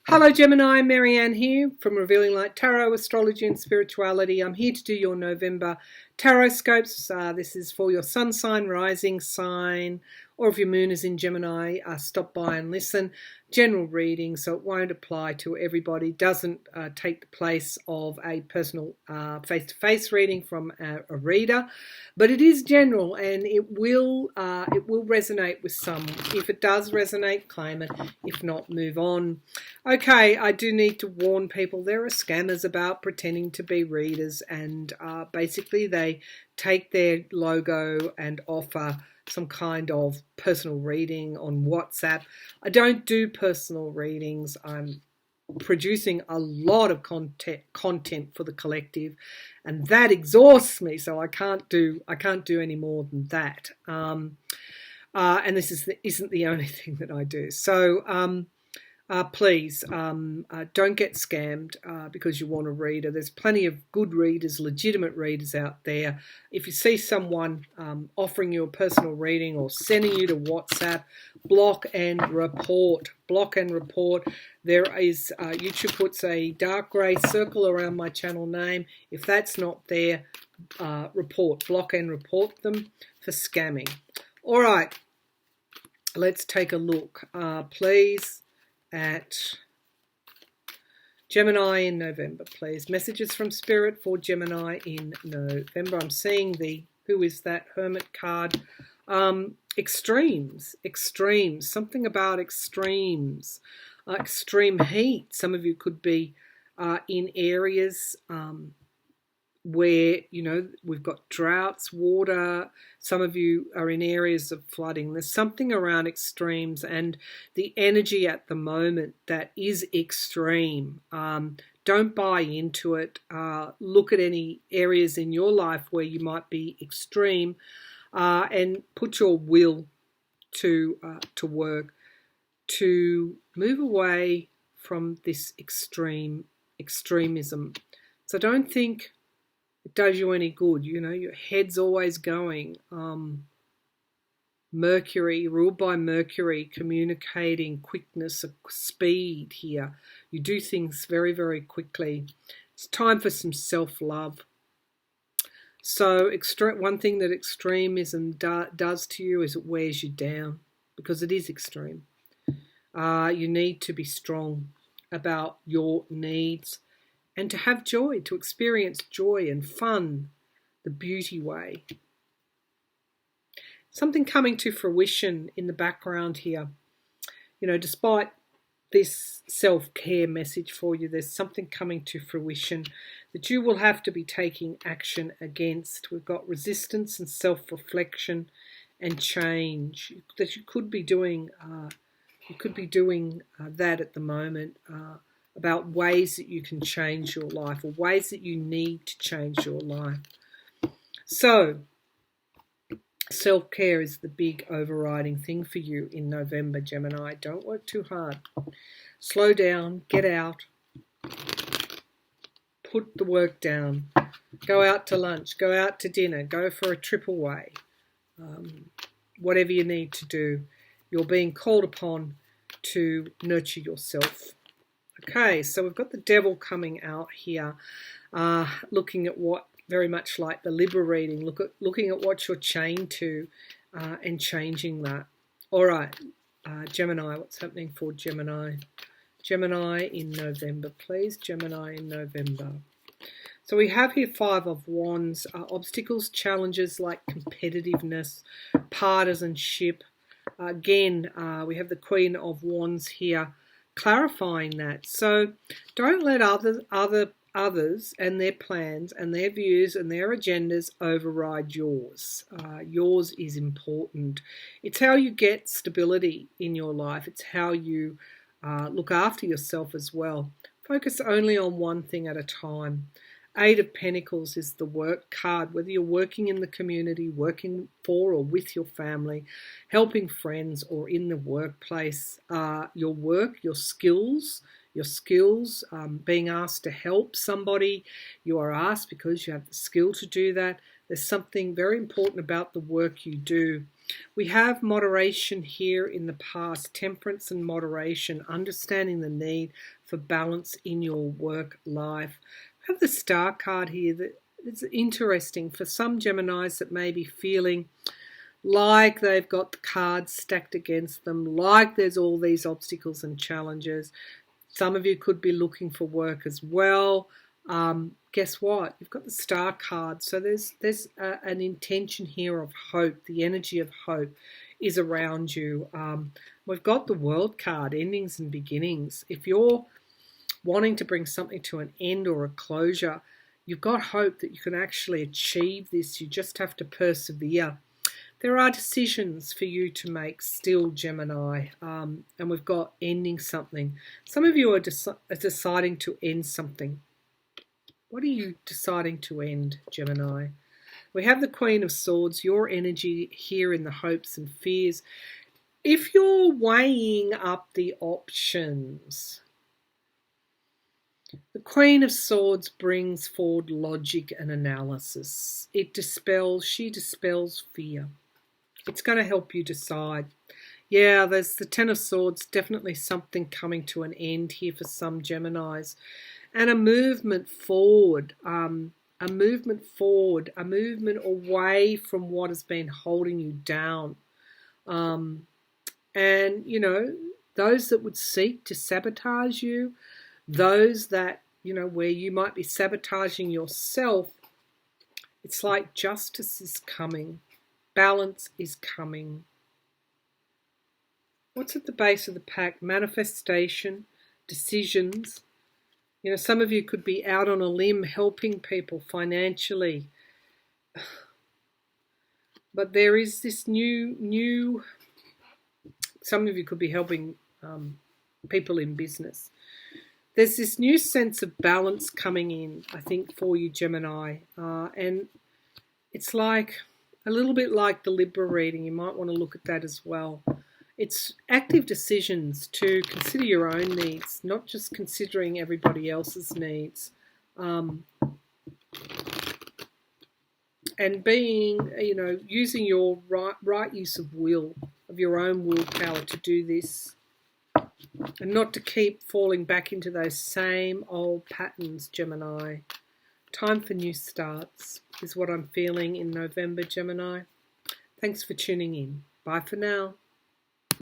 Hello Gemini, Marianne here from Revealing Light Tarot, Astrology and Spirituality. I'm here to do your November tarot scopes. This is for your sun sign, rising sign, or if your moon is in Gemini, stop by and listen. General reading, so it won't apply to everybody. Doesn't take the place of a personal face-to-face reading from a reader, but it is general and it will resonate with some. If it does resonate, claim it. If not, move on. Okay, I do need to warn people there are scammers about pretending to be readers, and basically they take their logo and offer some kind of personal reading on WhatsApp. I don't do personal readings. I'm producing a lot of content for the collective, and that exhausts me, so I can't do any more than that. And this isn't the only thing that I do. So please don't get scammed because you want a reader. There's plenty of good readers, legitimate readers out there. If you see someone offering you a personal reading or sending you to WhatsApp, block and report. Block and report. There is, YouTube puts a dark grey circle around my channel name. If that's not there, report. Block and report them for scamming. All right, let's take a look, please, at Gemini in November, please. Messages from Spirit for Gemini in November. I'm seeing the Who is that Hermit card. Extremes, something about extremes, extreme heat. Some of you could be in areas where, you know, we've got droughts, water. Some of you are in areas of flooding. There's something around extremes and the energy at the moment that is extreme. Don't buy into it. Look at any areas in your life where you might be extreme and put your will to work to move away from this extremism. So don't think it does you any good. You know, your head's always going. Mercury, ruled by Mercury, communicating, quickness, speed here. You do things very, very quickly. It's time for some self-love. So one thing that extremism does to you is it wears you down because it is extreme. You need to be strong about your needs and to have joy, to experience joy and fun, the beauty way. Something coming to fruition in the background here. You know, despite this self-care message for you, there's something coming to fruition that you will have to be taking action against. We've got resistance and self-reflection and change that you could be doing. That at the moment. About ways that you can change your life or ways that you need to change your life. So, self-care is the big overriding thing for you in November, Gemini. Don't work too hard. Slow down, get out, put the work down, go out to lunch, go out to dinner, go for a trip away. Whatever you need to do, you're being called upon to nurture yourself. Okay, so we've got the Devil coming out here, looking at what, very much like the Libra reading, looking at what you're chained to and changing that. All right, Gemini, what's happening for Gemini? Gemini in November, please. Gemini in November. So we have here Five of Wands, obstacles, challenges like competitiveness, partisanship. Again, we have the Queen of Wands here, clarifying that. So don't let others and their plans and their views and their agendas override yours. Yours is important. It's how you get stability in your life. It's how you look after yourself as well. Focus only on one thing at a time. Eight of Pentacles is the work card, whether you're working in the community, working for or with your family, helping friends, or in the workplace. Your work, your skills, being asked to help somebody. You are asked because you have the skill to do that. There's something very important about the work you do. We have moderation here in the past, temperance and moderation, understanding the need for balance in your work life. We have the Star card here that it's interesting for some Geminis that may be feeling like they've got the cards stacked against them, like there's all these obstacles and challenges. Some of you could be looking for work as well. Guess what? You've got the Star card. So there's an intention here of hope. The energy of hope is around you. We've got the World card, endings and beginnings. If you're wanting to bring something to an end or a closure, you've got hope that you can actually achieve this. You just have to persevere. There are decisions for you to make still, Gemini, and we've got ending something. Some of you are deciding to end something. What are you deciding to end, Gemini? We have the Queen of Swords, your energy here in the hopes and fears. If you're weighing up the options, the Queen of Swords brings forward logic and analysis. She dispels fear. It's going to help you decide. Yeah, there's the Ten of Swords, definitely something coming to an end here for some Geminis. And a movement forward, a movement away from what has been holding you down. And, you know, those that would seek to sabotage you, those that, you know, where you might be sabotaging yourself, it's like justice is coming. Balance is coming. What's at the base of the pack? Manifestation, decisions. You know, some of you could be out on a limb helping people financially. But there is this new some of you could be helping people in business. There's this new sense of balance coming in, I think, for you, Gemini. And it's like a little bit like the Libra reading. You might want to look at that as well. It's active decisions to consider your own needs, not just considering everybody else's needs. And being, you know, using your right use of will, of your own willpower to do this. And not to keep falling back into those same old patterns, Gemini. Time for new starts is what I'm feeling in November, Gemini. Thanks for tuning in. Bye for now.